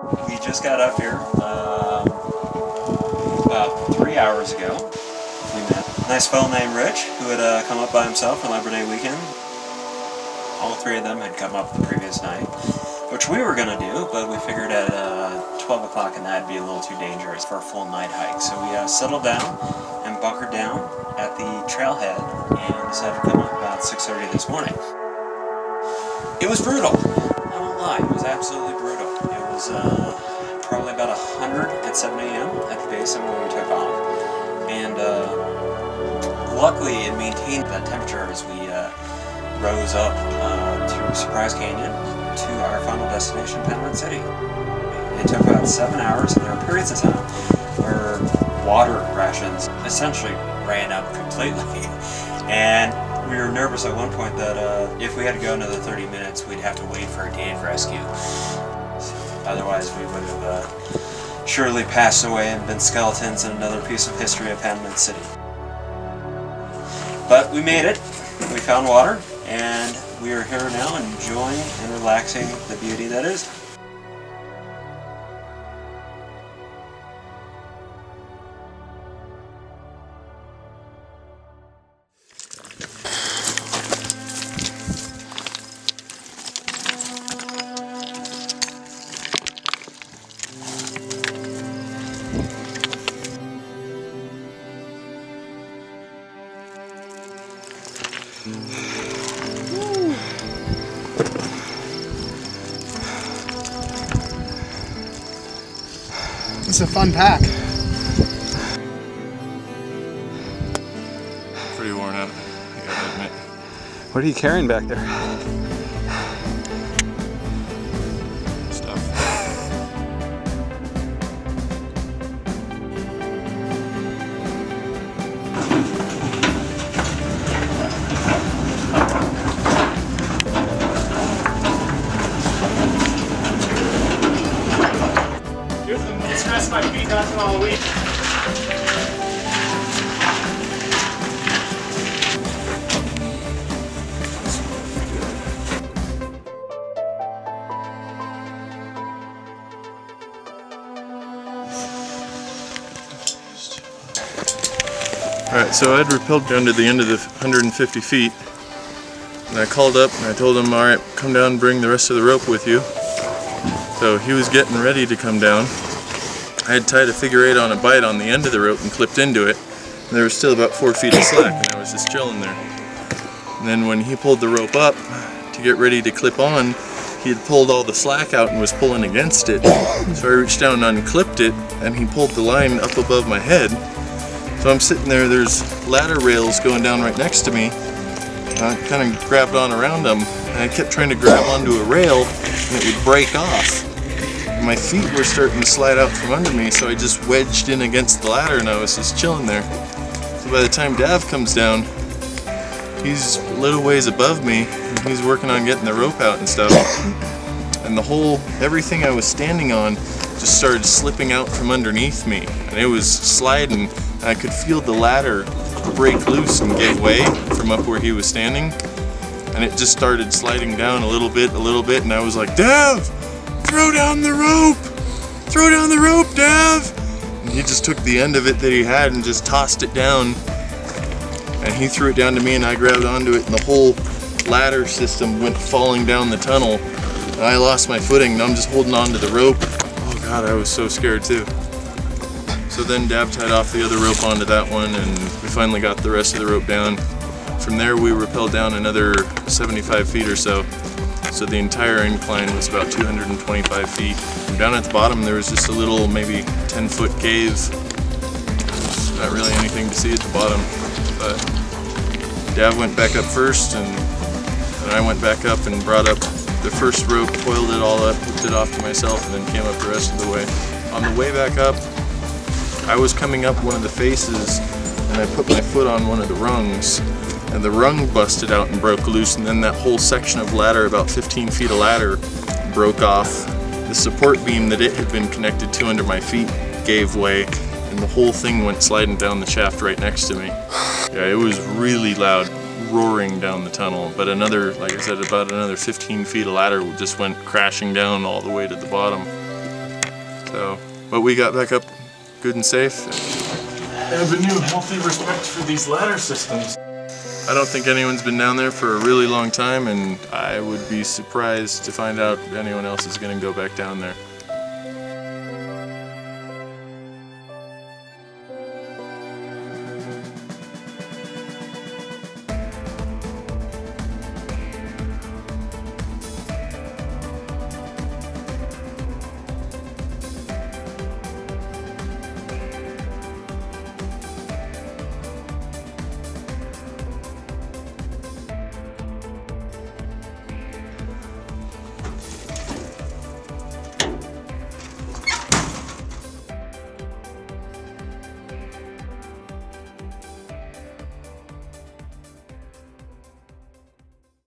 We just got up here about 3 hours ago. We met a nice fellow named Rich who had come up by himself for Labor Day weekend. All three of them had come up the previous night, which we were going to do, but we figured at 12 o'clock at night would be a little too dangerous for a full night hike. So we settled down and bunkered down at the trailhead and decided to come up about 6:30 this morning. It was brutal. I won't lie, it was absolutely brutal. It was probably about 100 at 7 a.m. at the base when we took off. And luckily it maintained that temperature as we rose up through Surprise Canyon to our final destination, Panamint City. It took about 7 hours, and there were periods of time where water rations essentially ran out completely. And we were nervous at one point that if we had to go another 30 minutes, we'd have to wait for a day of rescue. Otherwise, we would have surely passed away and been skeletons in another piece of history of Panamint City. But we made it. We found water, and we are here now enjoying and relaxing the beauty that is. It's a fun pack. Pretty worn out, I gotta admit. What are you carrying back there? Stuff. Stress my feet nothing all week. Alright, so I'd rappelled down to the end of the 150 feet, and I called up and I told him, alright, come down and bring the rest of the rope with you. So he was getting ready to come down. I had tied a figure 8 on a bight on the end of the rope and clipped into it. And there was still about 4 feet of slack, and I was just chilling there. And then when he pulled the rope up to get ready to clip on, he had pulled all the slack out and was pulling against it. So I reached down and unclipped it, and he pulled the line up above my head. So I'm sitting there, there's ladder rails going down right next to me. I kind of grabbed on around them, and I kept trying to grab onto a rail, and it would break off. My feet were starting to slide out from under me, so I just wedged in against the ladder and I was just chilling there. So by the time Dav comes down, he's a little ways above me, and he's working on getting the rope out and stuff. And everything I was standing on just started slipping out from underneath me. And it was sliding, and I could feel the ladder break loose and give way from up where he was standing. And it just started sliding down a little bit, and I was like, Dav! Throw down the rope! Throw down the rope, Dav! And he just took the end of it that he had and just tossed it down. And he threw it down to me and I grabbed onto it, and the whole ladder system went falling down the tunnel. And I lost my footing and I'm just holding on to the rope. Oh God, I was so scared too. So then Dav tied off the other rope onto that one, and we finally got the rest of the rope down. From there we rappelled down another 75 feet or so. So the entire incline was about 225 feet. Down at the bottom there was just a little, maybe 10-foot cave. There's not really anything to see at the bottom. But Dav went back up first, and I went back up and brought up the first rope, coiled it all up, hooked it off to myself, and then came up the rest of the way. On the way back up, I was coming up one of the faces, and I put my foot on one of the rungs. And the rung busted out and broke loose, and then that whole section of ladder, about 15 feet of ladder, broke off. The support beam that it had been connected to under my feet gave way, and the whole thing went sliding down the shaft right next to me. Yeah, it was really loud, roaring down the tunnel, but another, like I said, about another 15 feet of ladder just went crashing down all the way to the bottom. So, but we got back up good and safe. I have a new healthy respect for these ladder systems. I don't think anyone's been down there for a really long time, and I would be surprised to find out anyone else is going to go back down there.